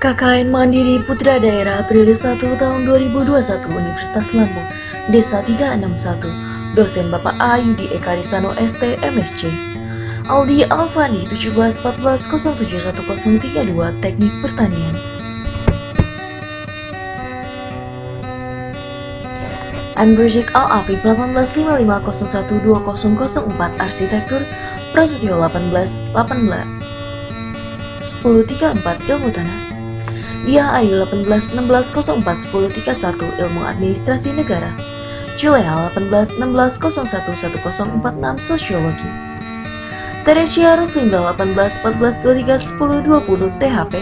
KKN Mandiri Putra Daerah periode 1 tahun 2021 Universitas Lampung, Desa 361, dosen Bapak A. Yudi Eka Risano ST MSc. Aldi Alfani 1714071032 Teknik Pertanian. Andrejik Al-Afif 1855012004 Arsitektur Prasetyo 1034 Ilmu Tanah. Dia Ayu 1816041031 Ilmu Administrasi Negara. Juleha 1816011046 Sosiologi. Teresia Ruslinda 1814231020 THP.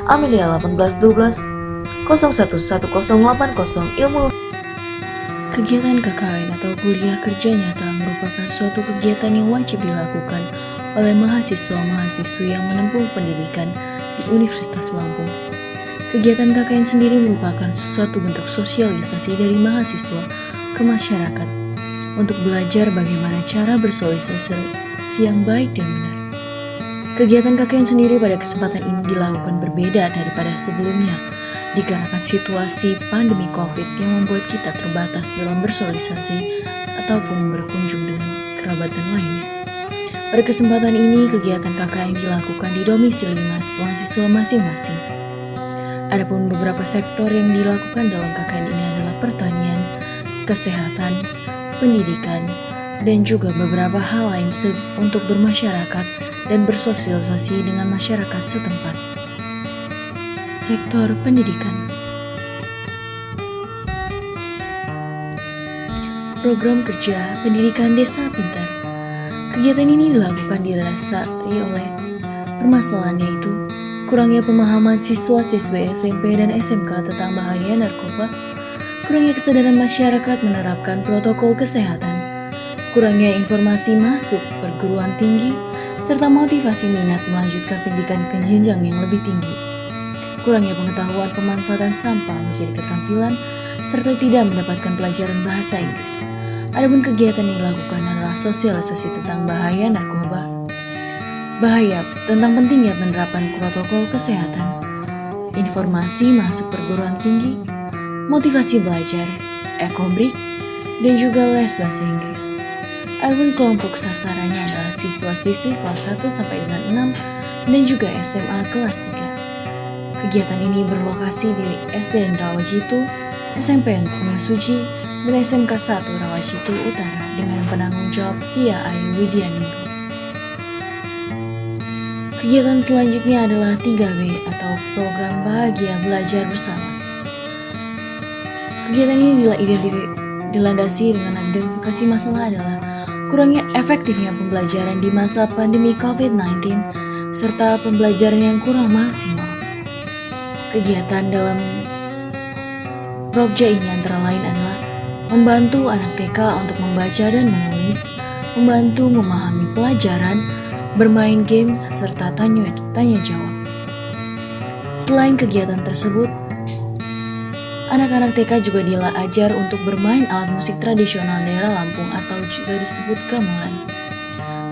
Amelia 1812011080 Ilmu. Kegiatan KKN atau kuliah kerja nyata merupakan suatu kegiatan yang wajib dilakukan oleh mahasiswa-mahasiswi yang menempuh pendidikan di Universitas Lampung. Kegiatan KKN sendiri merupakan suatu bentuk sosialisasi dari mahasiswa ke masyarakat untuk belajar bagaimana cara bersosialisasi yang baik dan benar. Kegiatan KKN sendiri pada kesempatan ini dilakukan berbeda daripada sebelumnya, dikarenakan situasi pandemi COVID yang membuat kita terbatas dalam bersosialisasi ataupun berkunjung dengan kerabat dan lainnya. Pada kesempatan ini, kegiatan KKN dilakukan di domisili mahasiswa masing-masing. Adapun beberapa sektor yang dilakukan dalam KKN ini adalah pertanian, kesehatan, pendidikan, dan juga beberapa hal lain untuk bermasyarakat dan bersosialisasi dengan masyarakat setempat. Sektor pendidikan. Program kerja pendidikan desa pintar. Kegiatan ini dilakukan didasari oleh permasalahan yaitu kurangnya pemahaman siswa-siswi SMP dan SMK tentang bahaya narkoba, kurangnya kesadaran masyarakat menerapkan protokol kesehatan, kurangnya informasi masuk perguruan tinggi, serta motivasi minat melanjutkan pendidikan ke jenjang yang lebih tinggi. Kurangnya pengetahuan pemanfaatan sampah menjadi keterampilan, serta tidak mendapatkan pelajaran bahasa Inggris. Adapun kegiatan yang dilakukan adalah sosialisasi tentang bahaya narkoba, bahaya tentang pentingnya penerapan protokol kesehatan, informasi masuk perguruan tinggi, motivasi belajar, ekobrik, dan juga les bahasa Inggris. Adapun kelompok sasarannya adalah siswa-siswi kelas 1 sampai dengan 6 dan juga SMA kelas 3. Kegiatan ini berlokasi di SDN Rawajitu, SMPN Setengah Suci, dan SMK 1 Rawajitu Utara dengan penanggung jawab Tia Ayu Widianinggo. Kegiatan selanjutnya adalah 3B atau Program Bahagia Belajar Bersama. Kegiatan ini dilandasi dengan identifikasi masalah adalah kurangnya efektifnya pembelajaran di masa pandemi COVID-19 serta pembelajaran yang kurang maksimal. Kegiatan dalam Progja ini antara lain adalah membantu anak TK untuk membaca dan menulis, membantu memahami pelajaran, bermain games, serta tanya jawab. Selain kegiatan tersebut, anak-anak TK juga diajar untuk bermain alat musik tradisional daerah Lampung atau juga disebut gamelan.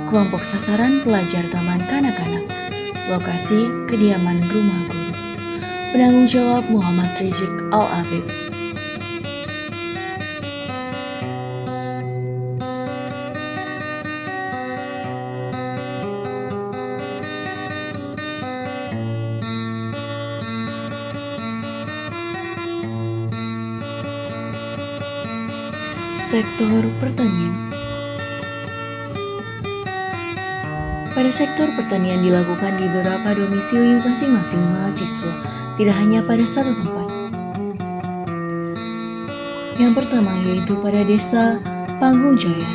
Kelompok sasaran pelajar taman kanak-kanak, lokasi kediaman rumah guru. Penanggung jawab Muhammad Rizik Al-Afif. Sektor pertanian. Pada sektor pertanian dilakukan di beberapa domisili masing-masing mahasiswa, tidak hanya pada satu tempat. Yang pertama yaitu pada Desa Panggung Jaya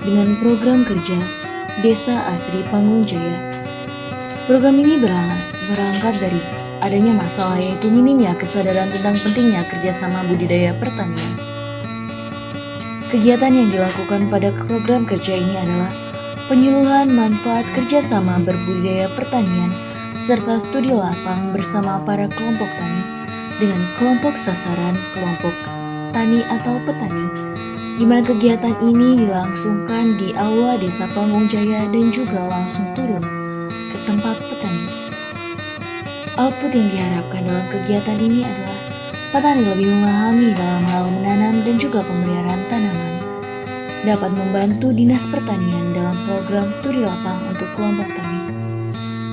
dengan program kerja Desa Asri Panggung Jaya. Program ini berangkat dari adanya masalah yaitu minimnya kesadaran tentang pentingnya kerjasama budidaya pertanian. Kegiatan yang dilakukan pada program kerja ini adalah penyuluhan manfaat kerjasama berbudidaya pertanian serta studi lapang bersama para kelompok tani dengan kelompok sasaran kelompok tani atau petani, di mana kegiatan ini dilangsungkan di Aula Desa Panggung Jaya dan juga langsung turun ke tempat petani. Output yang diharapkan dalam kegiatan ini adalah petani lebih memahami dalam hal menanam dan juga pemeliharaan tanaman, dapat membantu Dinas Pertanian dalam program studi lapang untuk kelompok tani.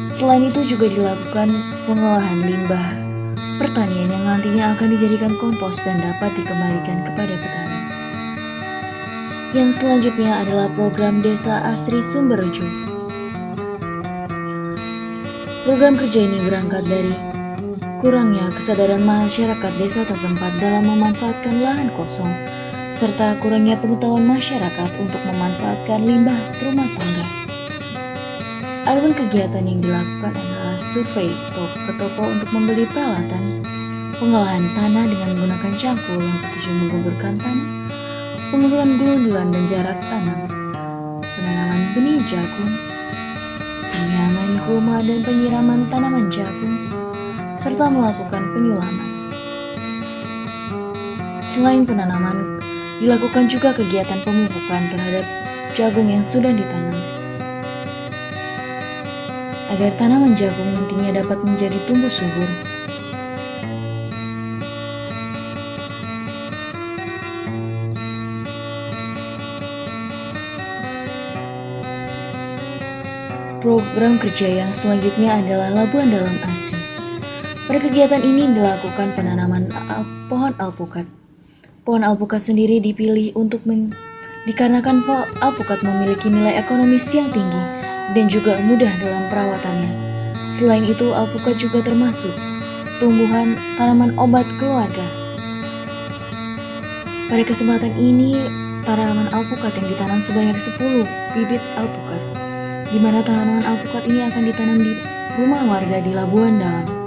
Selain itu juga dilakukan pengolahan limbah pertanian yang nantinya akan dijadikan kompos dan dapat dikembalikan kepada petani. Yang selanjutnya adalah program Desa Asri Sumberjo. Program kerja ini berangkat dari kurangnya kesadaran masyarakat desa setempat dalam memanfaatkan lahan kosong, serta kurangnya pengetahuan masyarakat untuk memanfaatkan limbah rumah tangga. Adapun kegiatan yang dilakukan adalah survei ke toko untuk membeli peralatan, pengolahan tanah dengan menggunakan cangkul yang bertujuan menggemburkan tanah, pengukuran gelundulan dan jarak tanam, penanaman benih jagung, penyiangan goma dan penyiraman tanaman jagung, serta melakukan penyulaman. Selain penanaman, dilakukan juga kegiatan pemupukan terhadap jagung yang sudah ditanam, agar tanaman jagung nantinya dapat menjadi tumbuh subur. Program kerja yang selanjutnya adalah Labuan Dalam Asri. Pada kegiatan ini dilakukan penanaman pohon alpukat. Pohon alpukat sendiri dipilih dikarenakan alpukat memiliki nilai ekonomis yang tinggi dan juga mudah dalam perawatannya. Selain itu, alpukat juga termasuk tumbuhan tanaman obat keluarga. Pada kesempatan ini, tanaman alpukat yang ditanam sebanyak 10 bibit alpukat, di mana tanaman alpukat ini akan ditanam di rumah warga di Labuan Dalam.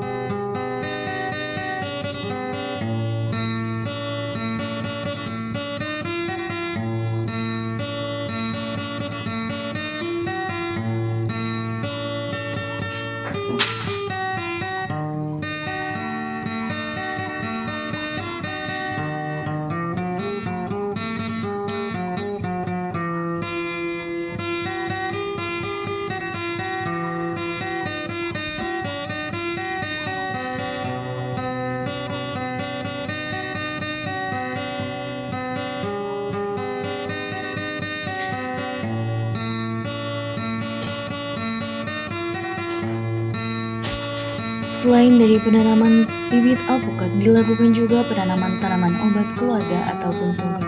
Selain dari penanaman bibit alpukat, dilakukan juga penanaman tanaman obat keluarga ataupun toge.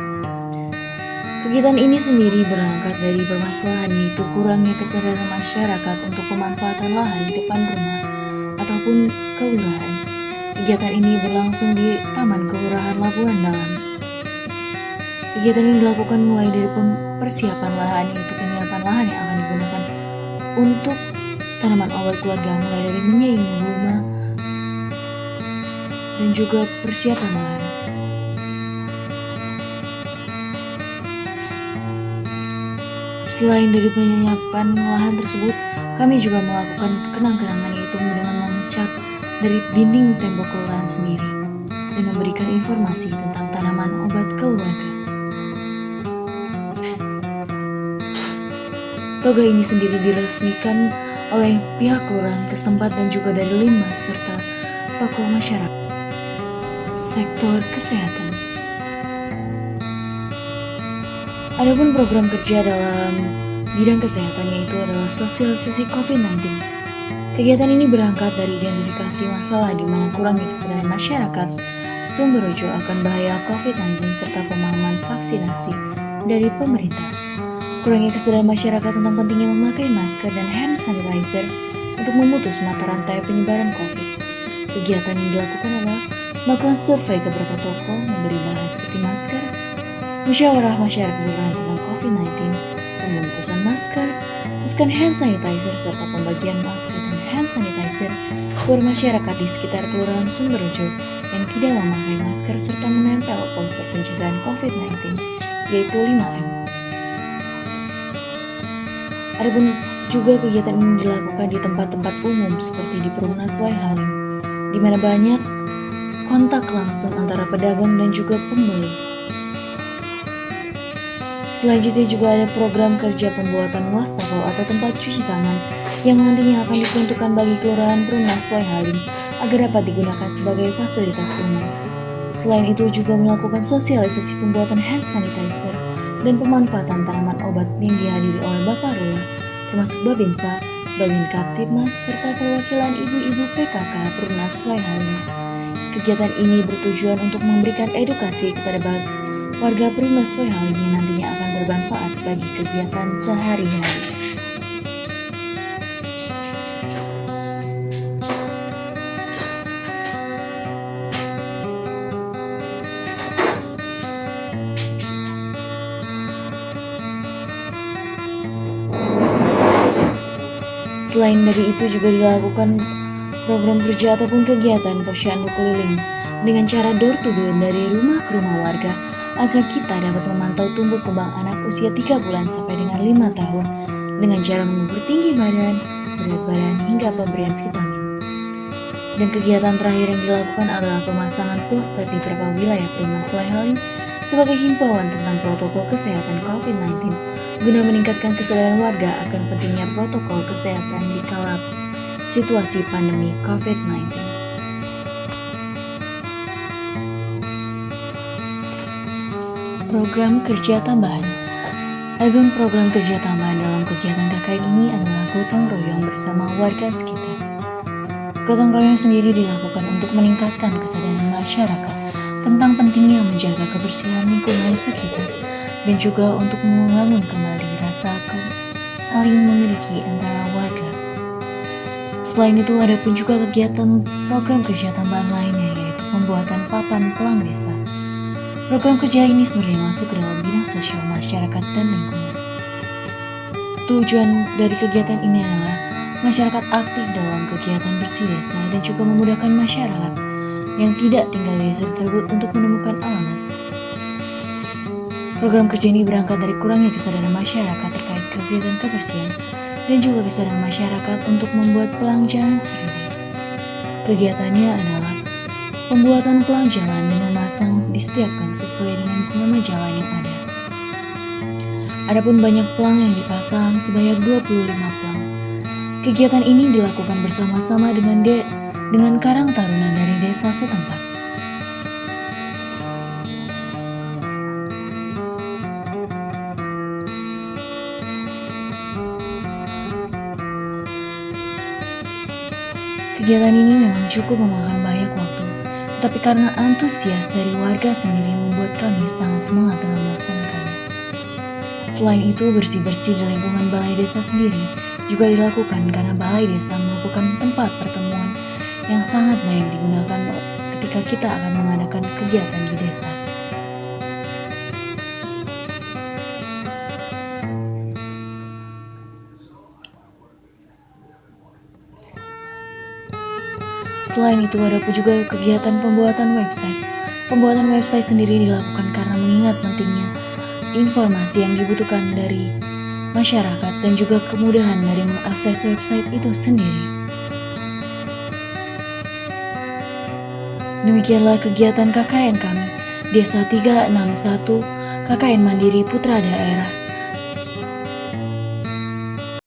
Kegiatan ini sendiri berangkat dari permasalahan yaitu kurangnya kesadaran masyarakat untuk pemanfaatan lahan di depan rumah ataupun kelurahan. Kegiatan ini berlangsung di Taman Kelurahan Labuan Dalam. Kegiatan ini dilakukan mulai dari persiapan lahan, yaitu penyiapan lahan yang akan digunakan untuk tanaman obat keluarga, mulai dari menyaing gulma dan juga persiapan lahan. Selain dari penyiapan lahan tersebut, kami juga melakukan kenang-kenangan, yaitu dengan mencat dari dinding tembok kelurahan sendiri dan memberikan informasi tentang tanaman obat keluarga. Toga ini sendiri diresmikan oleh pihak kelurahan setempat dan juga dari Linmas serta tokoh masyarakat sektor kesehatan. Adapun program kerja dalam bidang kesehatan yaitu adalah sosialisasi COVID-19. Kegiatan ini berangkat dari identifikasi masalah di mana kurangnya kesadaran masyarakat Sumberjo akan bahaya COVID-19 serta pemahaman vaksinasi dari pemerintah. Kurangnya kesadaran masyarakat tentang pentingnya memakai masker dan hand sanitizer untuk memutus mata rantai penyebaran COVID. Kegiatan yang dilakukan adalah melakukan survei ke beberapa toko, membeli bahan seperti masker, musyawarah masyarakat kelurahan tentang COVID-19, pembungkusan masker, memasukkan hand sanitizer serta pembagian masker dan hand sanitizer kepada masyarakat di sekitar Kelurahan Sumberjo yang tidak memakai masker serta menempel poster pencegahan COVID-19 yaitu 5M. Adapun juga kegiatan ini dilakukan di tempat-tempat umum seperti di Perumnas Wai Halim, di mana banyak kontak langsung antara pedagang dan juga pembeli. Selanjutnya juga ada program kerja pembuatan wastafel atau tempat cuci tangan yang nantinya akan diperuntukkan bagi Kelurahan Perumnas Wai Halim agar dapat digunakan sebagai fasilitas umum. Selain itu juga melakukan sosialisasi pembuatan hand sanitizer dan pemanfaatan tanaman obat yang dihadiri oleh Bapak Rula, termasuk Babinsa, Babin Kaptibmas, serta perwakilan ibu-ibu PKK Perumnas Wai Halim. Kegiatan ini bertujuan untuk memberikan edukasi kepada warga Perumnas Wai Halim yang nantinya akan bermanfaat bagi kegiatan sehari-hari. Selain dari itu juga dilakukan program kerja ataupun kegiatan posyandu keliling dengan cara door to door dari rumah ke rumah warga agar kita dapat memantau tumbuh kembang anak usia 3 bulan sampai dengan 5 tahun dengan cara mengukur tinggi badan, berat badan hingga pemberian vitamin. Dan kegiatan terakhir yang dilakukan adalah pemasangan poster di beberapa wilayah Perumnas Wai Halim sebagai himbauan tentang protokol kesehatan COVID-19 guna meningkatkan kesadaran warga akan pentingnya protokol kesehatan di kala situasi pandemi COVID-19. Program kerja tambahan. Adapun program kerja tambahan dalam kegiatan KKN ini adalah gotong royong bersama warga sekitar. Gotong royong sendiri dilakukan untuk meningkatkan kesadaran masyarakat tentang pentingnya menjaga kebersihan lingkungan sekitar dan juga untuk membangun kembali rasa saling memiliki antara warga. Selain itu ada pun juga kegiatan program kerja tambahan lainnya yaitu pembuatan papan pelang desa. Program kerja ini sebenarnya masuk ke dalam bidang sosial masyarakat dan lingkungan. Tujuan dari kegiatan ini adalah masyarakat aktif dalam kegiatan bersih desa dan juga memudahkan masyarakat yang tidak tinggal di desa tersebut untuk menemukan alamat. Program kerja ini berangkat dari kurangnya kesadaran masyarakat terkait kegiatan kebersihan dan juga kesadaran masyarakat untuk membuat pelang jalan sendiri. Kegiatannya adalah pembuatan pelang jalan dan memasang di setiap gang sesuai dengan nama jalan yang ada. Adapun banyak pelang yang dipasang sebanyak 25 pelang. Kegiatan ini dilakukan bersama-sama dengan Karang Taruna dari desa setempat. Kegiatan ini memang cukup memakan banyak waktu, tetapi karena antusias dari warga sendiri membuat kami sangat semangat dalam melaksanakannya. Selain itu, bersih-bersih di lingkungan balai desa sendiri juga dilakukan karena balai desa merupakan tempat pertemuan yang sangat banyak digunakan ketika kita akan mengadakan kegiatan di desa. Selain itu ada pun juga kegiatan pembuatan website. Pembuatan website sendiri dilakukan karena mengingat pentingnya informasi yang dibutuhkan dari masyarakat dan juga kemudahan dari mengakses website itu sendiri. Demikianlah kegiatan KKN kami, Desa 361, KKN Mandiri Putra Daerah